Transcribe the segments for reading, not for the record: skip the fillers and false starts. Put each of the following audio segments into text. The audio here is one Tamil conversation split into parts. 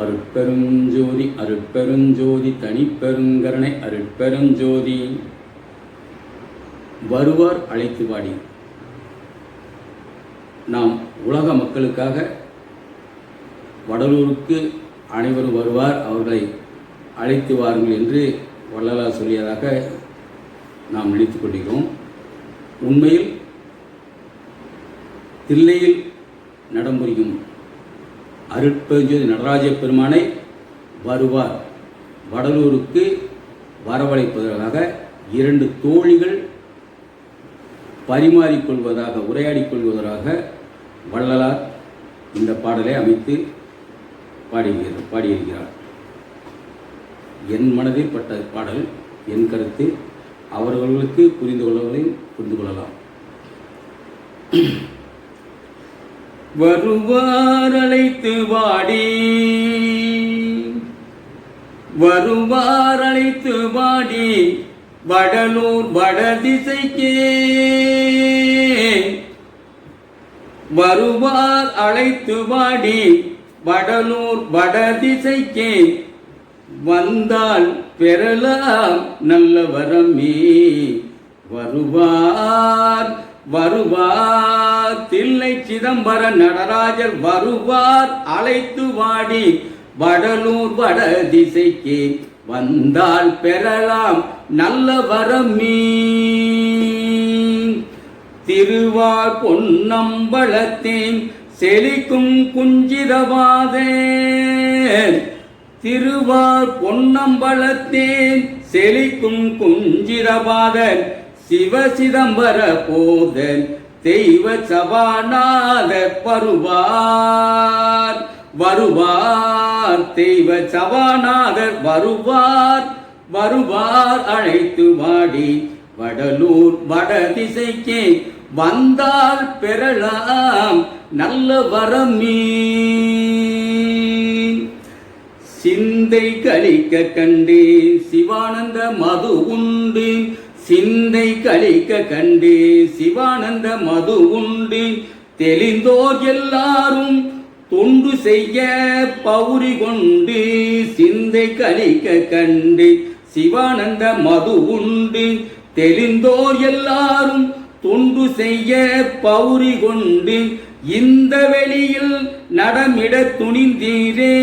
அருட்பெருஞ்சோதி அருட்பெருஞ்சோதி தனிப்பெருங்கருணை அருட்பெருஞ்சோதி வருவார் அழைத்து வாடி. நாம் உலக மக்களுக்காக வடலூருக்கு அனைவரும் வருவார், அவர்களை அழைத்து வாருங்கள் என்று வள்ளலார் சொல்லியதாக நாம் நினைத்து கொண்டிருக்கிறோம். உண்மையில் தில்லையில் நடம்புரியும் அருட்பெருஞ்சோதி நடராஜ பெருமானை வருவார் வடலூருக்கு வரவழைப்பதற்காக இரண்டு தோழிகள் பரிமாறிக்கொள்வதாக உரையாடிக்கொள்வதாக வள்ளலார் இந்த பாடலை அமைத்து பாடியிருக்கிறார். என் மனதில் பட்ட பாடல், என் கருத்து, அவர்களுக்கு புரிந்து கொள்ளலாம். வருவார் அழைத்து வாடி, வருவார் அழைத்து வாடி, வடலூர் வடதிசைக்கே வருவார் அழைத்து வாடி, வடலூர் வடதிசைக்கே வந்தால் பெறலாம் நல்ல வரமே. வருவார் வருவார் தில்லை சிதம்பர நடராஜர் வருவார் அழைத்து வாடி, வடலூர் வடதிசைக்கே வந்தால் பெறலாம் நல்ல வரமே. திருவார் பொன்னம்பலத்தேன் செழிக்கும் குஞ்சிரவாதே, திருவார் பொன்னம்பலத்தேன் செழிக்கும் குஞ்சிரவாதன் சிவசிதம்பர போதன் தெய்வ சபாநாதர் வருவார் வருவார் தெய்வ சபாநாதர் வருவார் வருவார் அழைத்து வாடி, வடலூர் வடதிசைக்கே வந்தால் பெறலாம் நல்ல வரமே. சிந்தை கழிக்க கண்டேன் சிவானந்த மது உண்டு, சிந்தை கழிக்க கண்டே சிவானந்த மது உண்டு, தெளிந்தோர் எல்லாரும் தொண்டு செய்ய பௌரி கொண்டு, சிந்தை கழிக்க கண்டு சிவானந்த மது உண்டு, தெளிந்தோர் எல்லாரும் தொண்டு செய்ய பௌரி கொண்டு, இந்த வெளியில் நடமிட துணிந்தீரே.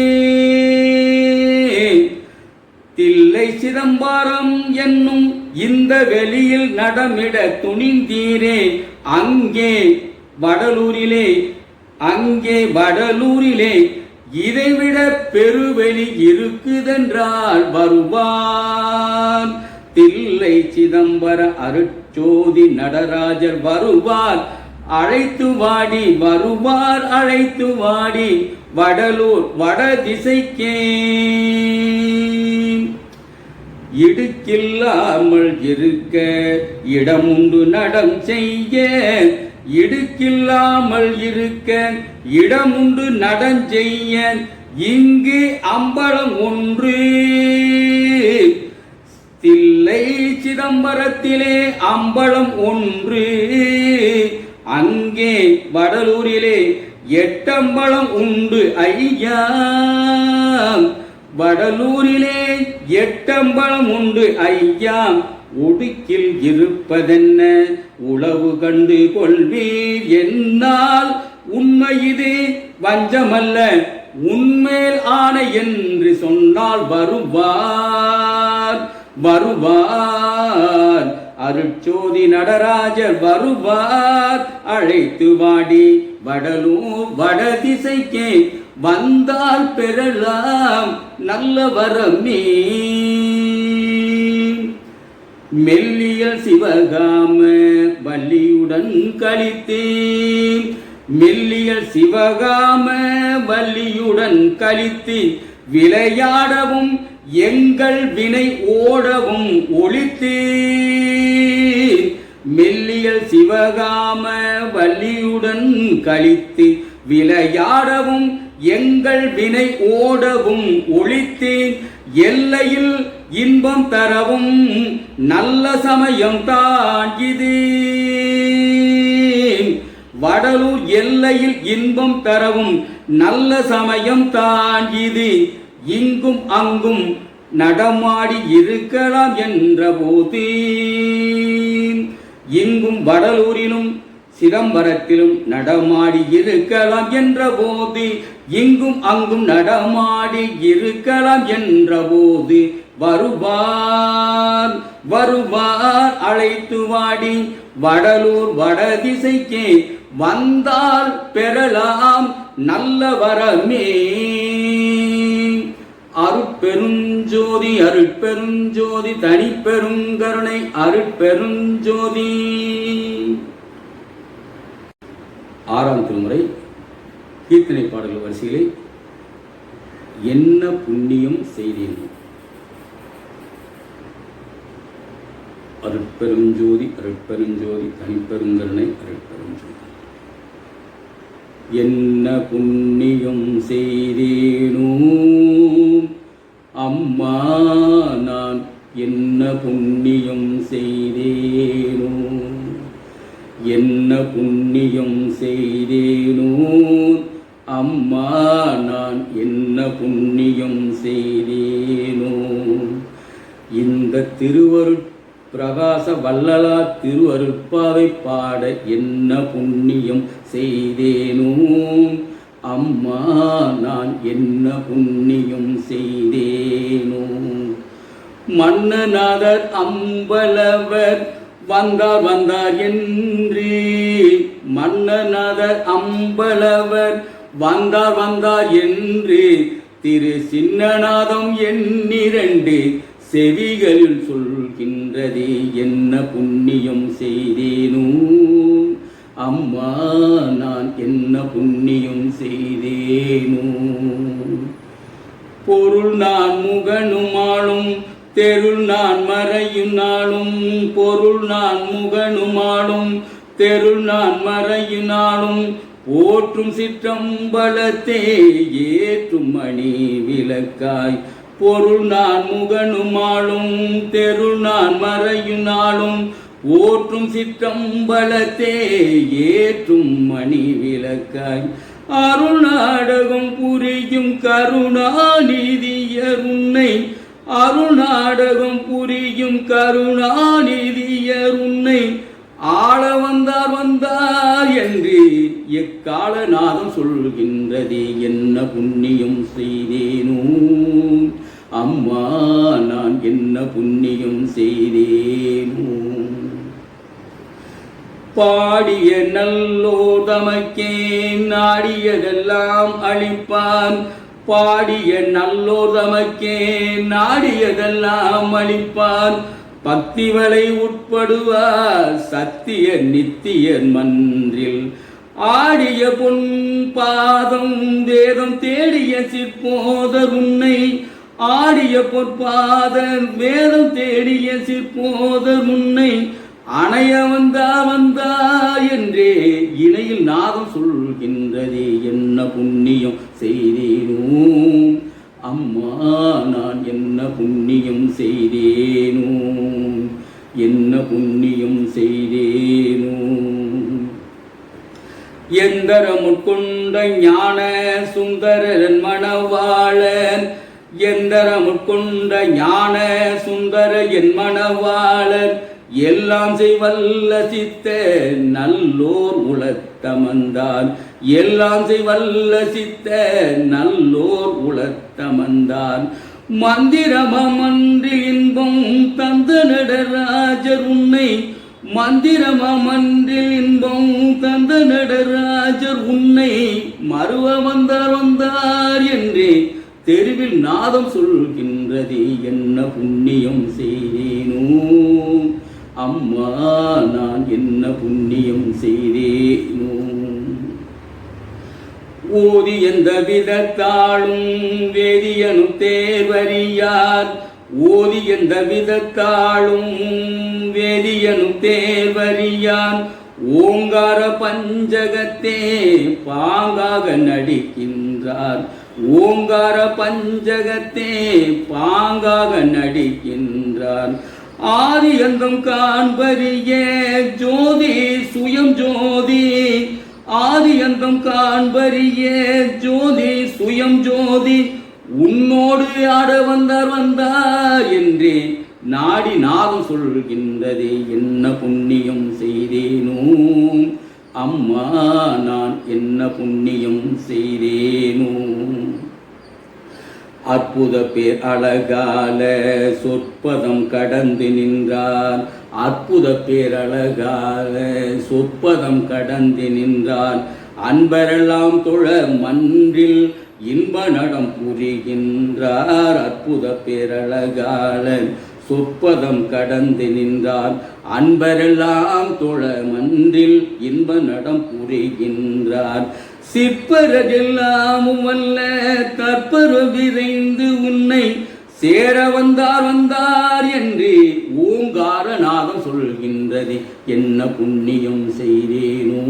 தில்லை சிதம்பரம் என்னும் இந்த வெளியில் நடமிட துணிந்தீரே. அங்கே வடலூரிலே இதைவிட பெருவெளி இருக்குதென்றால் வருவார் தில்லை சிதம்பர அருட்சோதி நடராஜர் வருவார் அழைத்து வாடி, வருவார் அழைத்து வாடி, வடலூர் வடதிசைக்கே. இடுக்கில்லாமல் இருக்க இடமுண்டு நடம் செய்ய, இடுக்கில்லாமல் இருக்க இடமுண்டு நடம் செய்ய, இங்கு அம்பலம் ஒன்று தில்லை சிதம்பரத்திலே அம்பலம் ஒன்று, அங்கே வடலூரிலே எட்டம்பலம் உண்டு ஐயா. வடலூரிலே எட்டம்பலம் உண்டு ஐயா, ஒடுக்கில் இருப்பதென்ன உளவு கண்டு கொள்வீர் என்னால், உண்மை இது வஞ்சமல்ல உண்மேல் ஆணை என்று சொன்னால் வருவார் வருவார் அருட்சோதி நடராஜர் வருவார் அழைத்து வாடி, வடலூர் வடதிசைக்கே வந்தால் பெறலாம் நல்ல வரமே. மெல்லியல் சிவகாம வள்ளியுடன் கழித்தேன், மெல்லியல் சிவகாம வள்ளியுடன் கழித்து விளையாடவும் எங்கள் வினை ஓடவும் ஒழித்து, மெல்லியல் சிவகாம வள்ளியுடன் கழித்து விளையாடவும் எங்கள் வினை ஓடவும் ஒழித்து, எல்லையில் இன்பம் தரவும் நல்ல சமயம் தான் இது. வடலூர் எல்லையில் இன்பம் தரவும் நல்ல சமயம் தான் இது, இங்கும் அங்கும் நடமாடி இருக்கலாம் என்ற போது, இங்கும் வடலூரிலும் சிதம்பரத்திலும் நடமாடி இருக்கலாம் என்ற போது, இங்கும் அங்கும் நடமாடி இருக்கலாம் என்ற போது, வருவார் வருவார் அழைத்து வாடி வடலூர் வடதிசைக்கே வந்தால் பெறலாம் நல்ல வரமே. அருட்பெருஞ்சோதி அருட்பெருஞ்சோதி தனிப்பெருங்கருணை அருட்பெருஞ்சோதி. ஆறாம் திருமுறை கீர்த்தனை பாடல்கள் வரிசையிலே என்ன புண்ணியம் செய்தேன். அருட்பெருஞ்சோதி அருட்பெருஞ்சோதி தனிப்பெருங்கருணை அருட்பெருஞ்சோதி. என்ன புண்ணியம் செய்தேனோ அம்மா நான், என்ன புண்ணியம் செய்தேனோ, என்ன புண்ணியம் செய்தேனோ அம்மா நான், என்ன புண்ணியம் செய்தேனோ. இந்த திருவருட் பிரகாச வல்லலா திருவருட்பாவை பாட என்ன புண்ணியம் செய்தேனோ அம்மா நான், என்ன புண்ணியம் செய்தேனோ. மன்னநாதர் அம்பலவர் வந்தார் வந்தார் என்று, மன்னநாதர் அம்பலவர் வந்தார் வந்தார் என்று, திரு சின்னநாதம் எண்ணிரண்டு செவிகளில் சொல்கின்றதே என்ன புண்ணியம் செய்தேனோ அம்மா நான், என்ன புண்ணியம் செய்தேனோ. பொருள் நான் முகனுமாளும் தெருள் நான் மறையுனாலும், பொருள் நான் முகனுமாளும் தெருள் நான் மறையுனாலும், போற்றும் சிற்றம்பலத்தே ஏற்றும் மணி விளக்காய். பொருள் நான் முகனுமாளும் தெருள் நான் மறையுனாலும், போற்றும் சிற்றம்பலத்தே ஏற்றும் மணி விளக்காய். அருள் நாடகம் புரியும் கருணாநிதியர் உன்னை, அருள் நாடகம் புரியும் கருணாநிதியர் உன்னை, ஆள வந்தார் வந்தார் என்று எக்காலநாதம் சொல்கின்றதே என்ன புண்ணியம் செய்தேனோ அம்மா நான், என்ன புண்ணியம் செய்தேனோ. பாடிய நல்லோர் தமக்கே நாடியதெல்லாம் அளிப்பான், பாடிய நல்லோர் தமக்கே நாடியதெல்லாம் அளிப்பான். பக்திவளை உட்படுவார் சத்திய நித்தியர் மன்றில், ஆடிய பொன் பாதம் வேதம் தேடிய சிற்போதர் உன்னை, ஆடிய பொற்பாதர் வேதம் தேடிய சிற்போதர் உன்னை, அணைய வந்தா வந்தா என்றே இணையில் நாதம் சொல்கின்றதே என்ன புண்ணியம் செய்தேனோ அம்மா நான், என்ன புண்ணியம் செய்தேனோ, என்ன புண்ணியம் செய்தேனோ. எந்தரமுட்கொண்ட ஞான சுந்தரன் மணவாளன், எந்தரமுட்கொண்ட ஞான சுந்தர என் மணவாளன், எல்லாம் செய்வல்ல சித்த நல்லோர் உளத்தமந்தான், எல்லாம் செய்வல்ல சித்த நல்லோர் உளத்தமந்தான். மந்திரமன்றில் இன்பம் தந்த நடராஜர் உன்னை, மந்திரமன்றில் இன்பம் தந்த நடராஜர் உன்னை, மறுவ வந்தார் வந்தார் என்றே தெருவில் நாதம் சொல்கின்றதே என்ன புண்ணியம் செய்தேனோ அம்மா நான், என்ன புண்ணியம் செய்தேனோ. ஓதி எந்த விதத்தாலும் வேதியனும் தேர்வறியார், ஓதி எந்த விதத்தாலும் வேதியனும் தேர்வறியான். ஓங்கார பஞ்சகத்தே பாங்காக நடிக்கின்றார், ஓங்கார பஞ்சகத்தே பாங்காக நடிக்கின்றார். ஆதி அந்தம் காண்பறிய ஜோதி சுயம் ஜோதி, ஆதி அந்தம் காண்பறிய ஜோதி சுயம் ஜோதி உன்னோடு ஆட வந்தார் என்றே நாடி நாதம் சொல்கின்றதே என்ன புண்ணியம் செய்தேனோ அம்மா நான் என்ன புண்ணியம் செய்தேனோ. அற்புத பேர் அழகால சொற்பதம் கடந்து நின்றார், அற்புத பேரழகால சொற்பதம் கடந்து நின்றார். அன்பரெல்லாம் தொழ மன்றில் இன்ப நடம் புரிகின்றார். அற்புத பேரழகால சொற்பதம் கடந்து நின்றார். அன்பரெல்லாம் தொழ மன்றில் இன்ப நடம் புரிகின்றார். சிற்பரெல்லாமும் வல்ல தற்பர விரைந்து உன்னை சேர வந்தார் என்று ஓங்கார நாதம் சொல்கின்றது. என்ன புண்ணியம் செய்தேனோ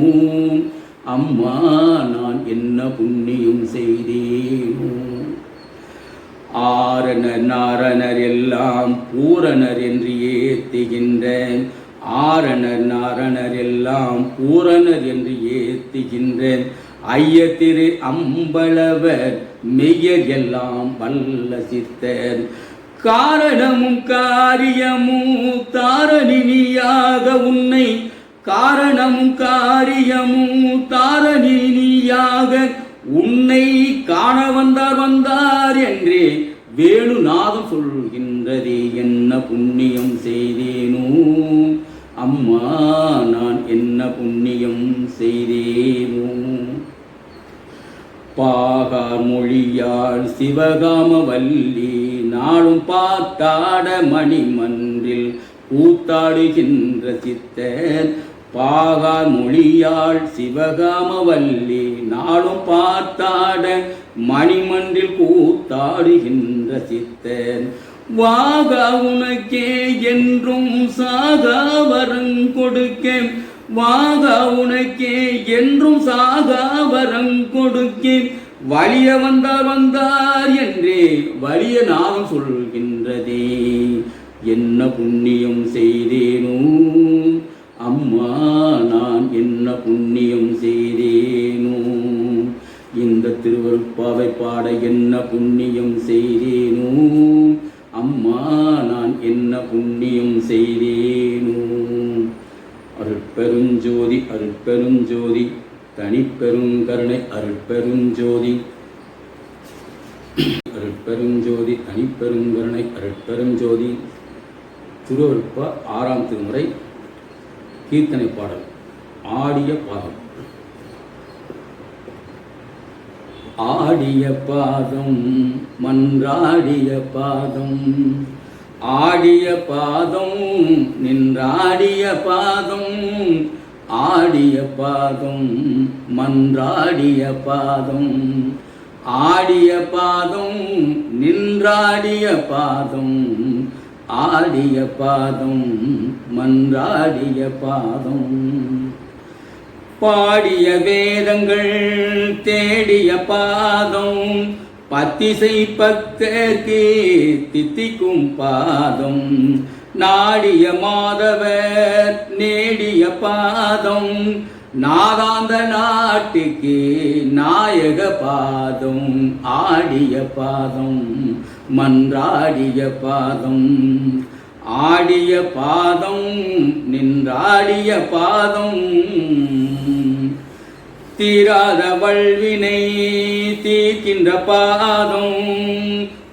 அம்மா நான் என்ன புண்ணியம் செய்தேனோ. ஆரணர் நாரணர் எல்லாம் பூரணர் என்று ஏத்துகின்றேன். ஆரணர் நாரணர் எல்லாம் பூரணர் என்று ஏத்துகின்றேன். ஐய திரு அம்பளவர் மெய்யர் எல்லாம் வல்ல சித்தர். காரணமும் காரியமும் தாரணினியாக உன்னை காரணமும் காரியமும் தாரணினியாக உன்னை காண வந்தார் என்றே வேணுநாதம் சொல்கின்றதே. என்ன புண்ணியம் செய்தேனோ அம்மா நான் என்ன புண்ணியம் செய்தேனோ. பாகார் மொழியாள் சிவகாம வல்லி நாளும் பார்த்தாட மணிமன்றில் கூத்தாடுகின்ற சித்தர். பாகார் மொழியாள் சிவகாம வல்லி நாளும் பார்த்தாட மணிமன்றில் கூத்தாடுகின்ற சித்தர். வாகா உனக்கே என்றும் சாகா வரம் கொடுக்க, வாகா உனக்கே என்றும் சாகா வரம் கொடுக்க வலிய வந்தார் என்றே வலிய நாதம் சொல்கின்றதே. என்ன புண்ணியம் செய்தேனோ அம்மா நான் என்ன புண்ணியம் செய்தேனோ. இந்த திருவருட்பாவை பாட என்ன புண்ணியம் செய்தேனோ அம்மா நான் என்ன புண்ணியம் செய்தேனோ. அருட்பெருஞ்சோதி அருட்பெருஞ்சோதி தனிப்பெரும் கருணை அருட்பெருஞ்சோதி அருட்பெருஞ்சோதி தனிப்பெரும் கருணை அருட்பெருஞ்சோதி. திருவருட்பா 6ஆம் திருமுறை கீர்த்தனை பாடல் ஆடிய பாதம். ஆடிய பாதம் மன்றாடிய பாதம், ஆடிய பாதம் நின்றாடிய பாதம், ஆடிய பாதம் மன்றாடிய பாதம், ஆடிய பாதம் நின்றாடிய பாதம், ஆடிய பாதம் மன்றாடிய பாதம். பாடிய வேதங்கள் தேடிய பாதம், பத்திசை பக்தர்க்கு தித்திக்கும் பாதம், நாடிய மாதவர் நேடிய பாதம், நாதாந்த நாட்டுக்கு நாயக பாதம், ஆடிய பாதம் மன்றாடிய பாதம், ஆடிய பாதம் நின்றாடிய பாதம். தீராத வல்வினை தீர்க்கின்ற பாதம்,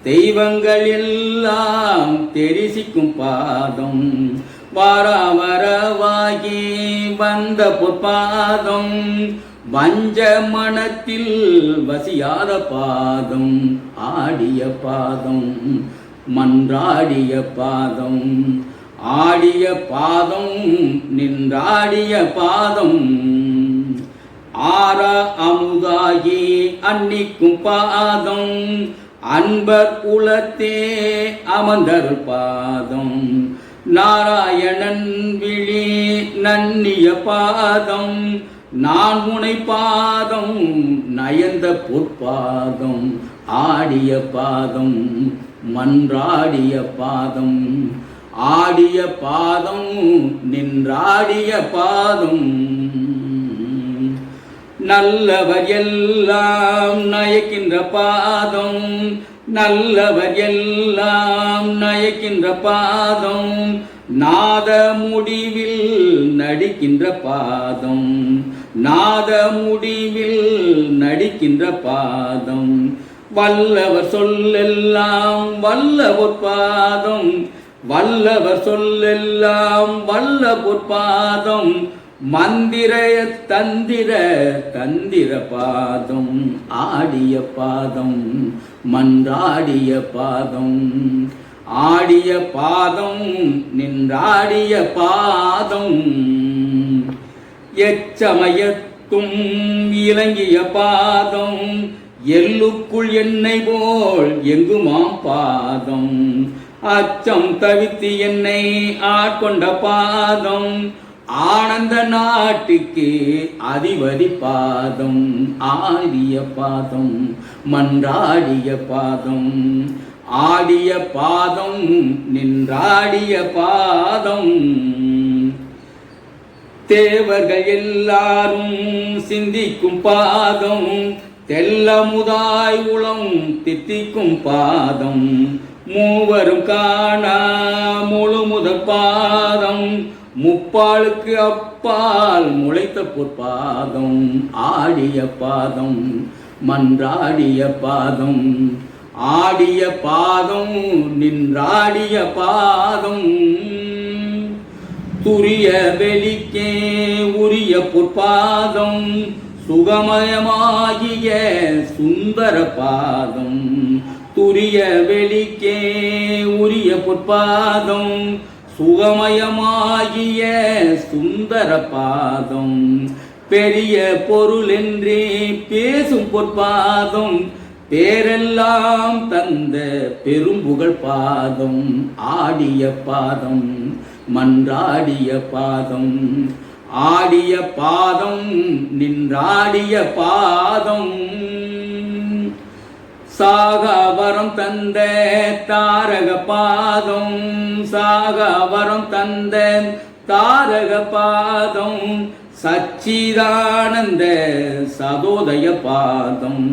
தெய்வங்கள் எல்லாம் தெரிசிக்கும் பாதம், வாராவரவாகி வந்த பொற்பாதம், வஞ்ச மனத்தில் வசியாத பாதம், ஆடிய பாதம் மன்றாடிய பாதம், ஆடிய பாதம் நின்றாடிய பாதம். ஆற அமுதாகி அன்னிக்கும் பாதம், அன்பர் உலத்தே அமர்ந்தர் பாதம், நாராயணன் விழி நன்னிய பாதம், நான் முனை பாதம் நயந்த பொற்பாதம், ஆடிய பாதம் மன்றாடிய பாதம், ஆடிய பாதம் நின்றாடிய பாதம். நல்லவர் எல்லாம் நயக்கின்ற பாதம், நல்லவர் எல்லாம் நயக்கின்ற பாதம், நாத முடிவில் நடிக்கின்ற பாதம், நாத முடிவில் நடிக்கின்ற பாதம், வல்லவர் சொல்லெல்லாம் வல்ல பொற்பாதம், வல்லவர் சொல்லெல்லாம் வல்ல பொற்பாதம், மந்திர தந்திர தந்திர பாதம், ஆடிய பாதம் மன்றாடிய பாதம், ஆடிய பாதம் நின்றாடிய பாதம், எச்சமயத்தும் இலங்கிய பாதம், எள்ளுக்குள் எண்ணெய் போல் எங்குமாம் பாதம், அச்சம் தவித்து என்னை ஆட்கொண்ட பாதம், ஆனந்த நாட்டுக்கு அதிபதி பாதம், ஆடிய பாதம் மன்றாடிய பாதம், ஆடிய பாதம் நின்றாடிய பாதம், தேவர்கள் எல்லாரும் சிந்திக்கும் பாதம், தெல்லமுதாய் உளம் தித்திக்கும் பாதம், மூவரும் காணா முழுமுதற் பாதம், முப்பாளுக்கு அப்பால் முளைத்த பொற்பாதம், ஆடிய பாதம் மன்றாடிய பாதம், ஆடிய பாதம் நின்றாடிய பாதம், துரிய வெளிக்கே உரிய பொற்பாதம், சுகமயமாகிய சுந்தர பாதம், துரிய வெளிக்கே உரிய பொற்பாதம், சுகமயமாகிய சுந்தர பாதம், பெரிய பொருள் என்றே பேசும் பொற்பாதம், பேரெல்லாம் தந்த பெரும்புகழ் பாதம், ஆடிய பாதம் மன்றாடிய பாதம், ஆடிய பாதம் நின்றாடிய பாதம், சாகாவரம் தந்த தாரக பாதம், சாகாவரம் தந்த தாரக பாதம், சச்சிதானந்த சதோதய பாதம்,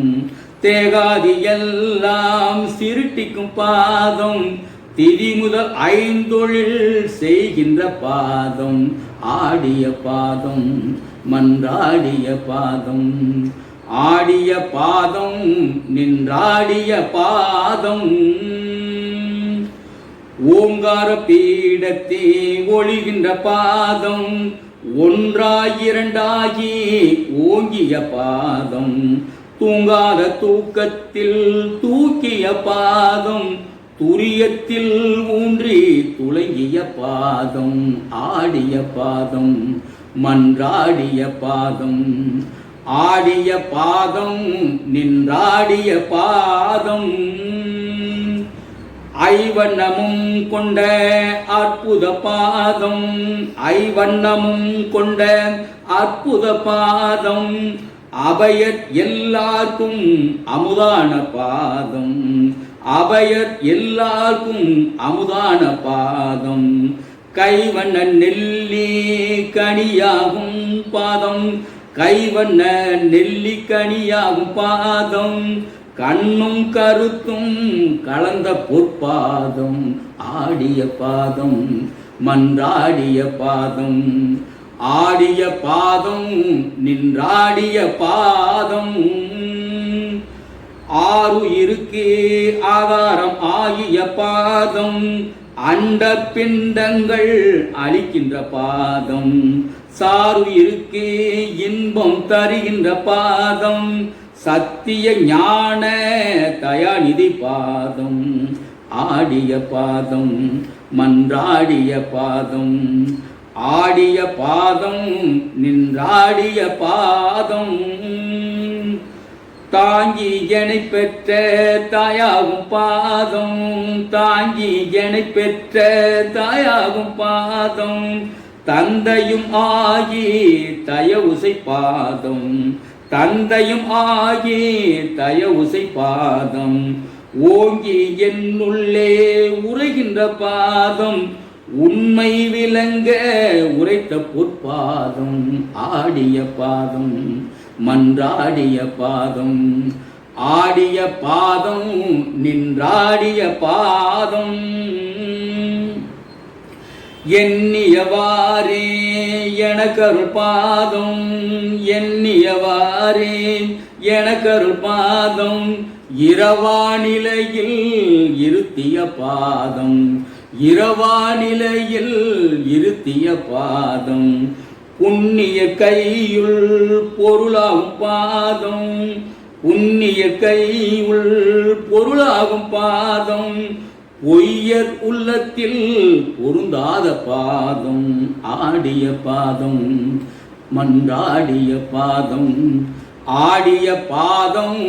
தேகாதி எல்லாம் சிருட்டிக்கும் பாதம், திதி முதல் ஐந்தொழில் செய்கின்ற பாதம், ஆடிய பாதம் மன்றாடிய பாதம், ஆடிய பாதம் நின்றாடிய பாதம், ஓங்கார பீடத்தே ஒளிகின்ற பாதம், ஒன்றாயிரண்டாகி ஓங்கிய பாதம், தூங்காத தூக்கத்தில் தூக்கிய பாதம், துரியத்தில் ஊன்றி துளங்கிய பாதம், ஆடிய பாதம் மன்றாடிய பாதம், ஆடிய பாதம் நின்றாடிய பாதம், ஐவண்ணமும் கொண்ட அற்புத பாதம், ஐவண்ணமும் கொண்ட அற்புத பாதம், அபயர் எல்லாருக்கும் அமுதான பாதம், அபயர் எல்லாருக்கும் அமுதான பாதம், கைவண்ண நெல்லி கனியாகும் பாதம், கைவண்ண நெல்லி கனியாகும் பாதம், கண்ணும் கருத்தும் கலந்த பொற்பாதம், ஆடிய பாதம் மன்றாடிய பாதம், ஆடிய பாதம் நின்றாடிய பாதம், ஆருயிருக்கு ஆதாரம் ஆகிய பாதம், அண்ட பிண்டங்கள் அளிக்கின்ற பாதம், சாருயிருக்கு இன்பம் தருகின்ற பாதம், சத்திய ஞான தயாநிதி பாதம், ஆடிய பாதம் மன்றாடிய பாதம், ஆடிய பாதம் நின்றாடிய பாதம், தாங்கி எனை பெற்ற தாயாகும் பாதம், தாங்கி எனை பெற்ற தாயாகும் பாதம், தந்தையும் ஆகி தயவுசை பாதம், தந்தையும் ஆகி தயவுசை பாதம், ஓங்கி என்னுள்ளே உரைகின்ற பாதம், உண்மை விளங்க உரைத்த பொற்பாதம், ஆடிய பாதம் மன்றாடிய பாதம் ஆடிய பாதம் நின்றாடிய பாதம் எண்ணியவாரே எனக்கருள் பாதம் எண்ணியவாரே எனக்கருள் பாதம் இரவாநிலையில் இருத்திய பாதம் இரவாநிலையில் இருத்திய பாதம் புண்ணிய கையுள் பொருளாகும் பாதம் புண்ணிய கையுள் பொருளாகும் பாதம் பொய்யர் உள்ளத்தில் பொருந்தாத பாதம் ஆடிய பாதம் மன்றாடிய பாதம் ஆடிய பாதம்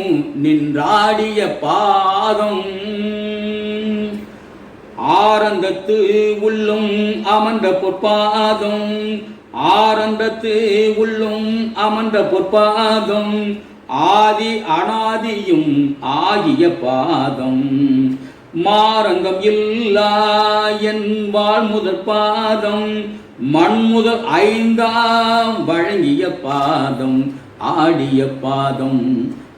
நின்றாடிய பாதம் ஆரந்தத்து உள்ளும் அமர்ந்த பொற்பாதம் ஆரந்தத்து உள்ளும் அமர்ந்த பொற்பாதம் ஆதி அனாதியும் ஆகிய பாதம் மாரங்கம் இல்லா என் வாழ்முதற் பாதம் மண்முதல் ஐந்தாம் வழங்கிய பாதம் ஆடிய பாதம்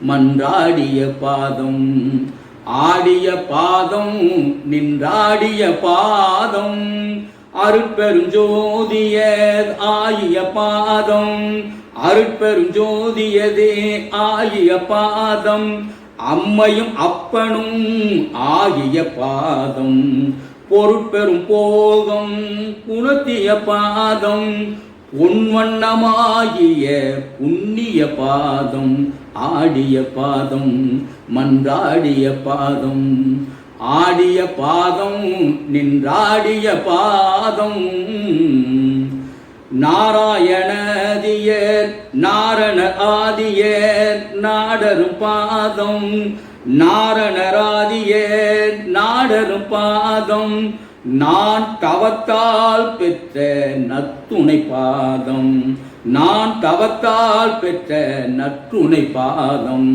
மன்றாடிய பாதம் ஆடிய பாதம் நின்றாடிய பாதம் அருட்பெருஞ்சோதியர் ஆகிய பாதம் அருட்பெருஞ்சோதியதே ஆகிய பாதம் அம்மையும் அப்பனும் ஆகிய பாதம் பொருட்பெரும் போகம் குணத்திய பாதம் பொன்வண்ணமாகிய புண்ணிய பாதம் ஆடிய பாதம் மன்றாடிய பாதம் ஆடிய பாதம் நின்றாடிய பாதம் நாராயணதியர் நாரண ஆதியர் நாடரும் பாதம் நாரணராதியர் நாடரும் பாதம் நான் தவத்தால் பெற்ற நத்துணை பாதம் நான் தவத்தால் பெற்ற நற்றுணை பாதம்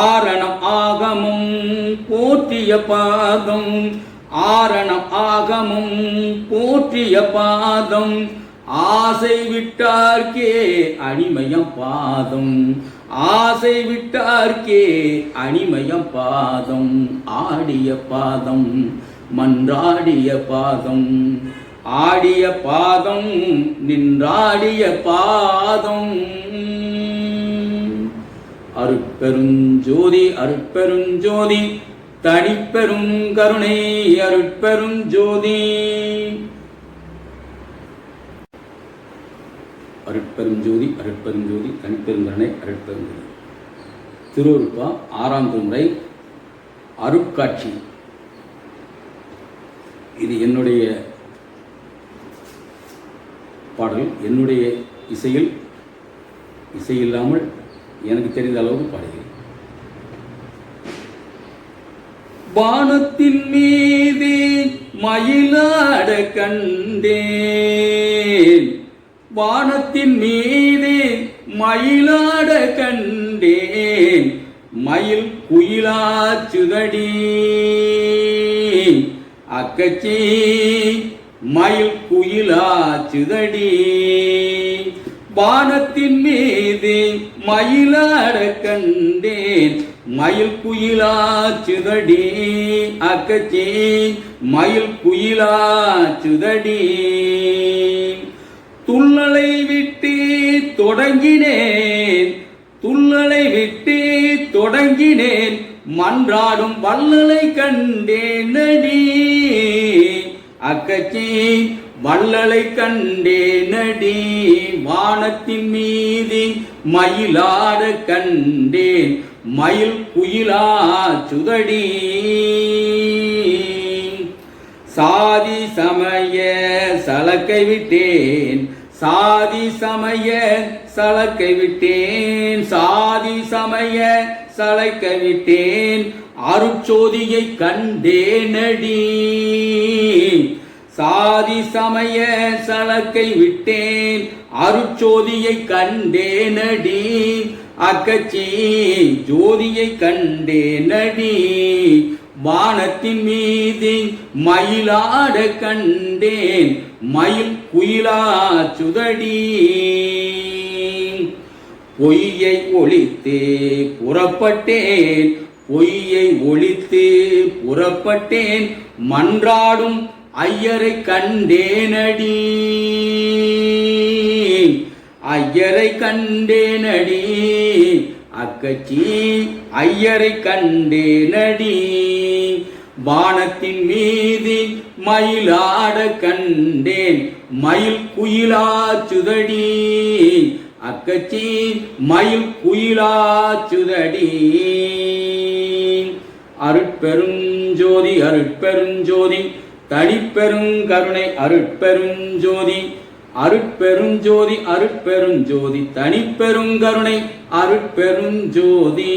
ஆரணம் ஆகமும் போற்றிய பாதம் ஆரணம் ஆகமும் போற்றிய பாதம் ஆசை விட்டார்க்கே அடிமயம் பாதம் ஆசை விட்டார்க்கே அடிமயம் பாதம் ஆடிய பாதம் மன்றாடிய பாதம் ஆடிய பாதம் நின்றாடிய பாதம் அருட்பெருஞ்சோதி அருட்பெருஞ்சோதி தனிப்பெரும் கருணை அருட்பெருஞ்சோதி அருட்பெருஞ்சோதி அருட்பெருஞ்சோதி தனிப்பெருங்கருணை அருட்பெருஞ்சோதி திருவருட்பா 6ஆம் திருமுறை அருட்காட்சி. இது என்னுடைய பாடல். என்னுடைய இசையில்லாமல் எனக்கு தெரிந்த அளவுக்கு பாடுகிறேன். வானத்தின் மீதே மயிலாட கண்டேன் வானத்தின் மீதே மயிலாட கண்டேன் மயில் குயிலாச்சுதடி அக்கச்சி மயில் குயிலாச்சுதடி வானத்தின் மீது மயிலாட கண்டேன் மயில் குயிலாச்சுதடி அக்கச்சி மயில் குயிலாச்சுதடி துள்ளலை விட்டு தொடங்கினேன் துள்ளலை விட்டு தொடங்கினேன் மன்றாடும் வள்ளலை கண்டேனடி அக்கச்சி வள்ளலை கண்டேனடி வானத்தின் மீது மயிலாட கண்டேன் மயில் குயிலாச்சுதடி சாதி சமய சலக்கை விட்டேன் சாதி சமய சலக்கை விட்டேன் சாதி சமய சலக்கை விட்டேன் அருட்சோதியை கண்டேனடி சாதி சமய சலக்கை விட்டேன் அருட்சோதியை கண்டேனடி அக்கச்சி ஜோதியை கண்டேனடி வானத்தின் மீது மயிலாட கண்டேன் மயில் குயிலாச்சுதடி பொய்யை ஒழித்து புறப்பட்டேன், பொய்யை ஒழித்து புறப்பட்டேன், மன்றாடும் ஐயரை கண்டேனடி, ஐயரை கண்டேனடி, அக்கச்சி ஐயரை கண்டேனடி. வானத்தின் மீது மயிலாட கண்டேன், மயில் குயிலாச்சுதடி, அக்கச்சி மயில் குயிலாச்சுதடி. அருட்பெருஞ்சோதி அருட்பெருஞ்சோதி தனிப்பெருங்கருணை அருட்பெருஞ்சோதி, அருட்பெருஞ்சோதி அருட்பெருஞ்சோதி தனிப்பெருங்கருணை அருட்பெருஞ்சோதி.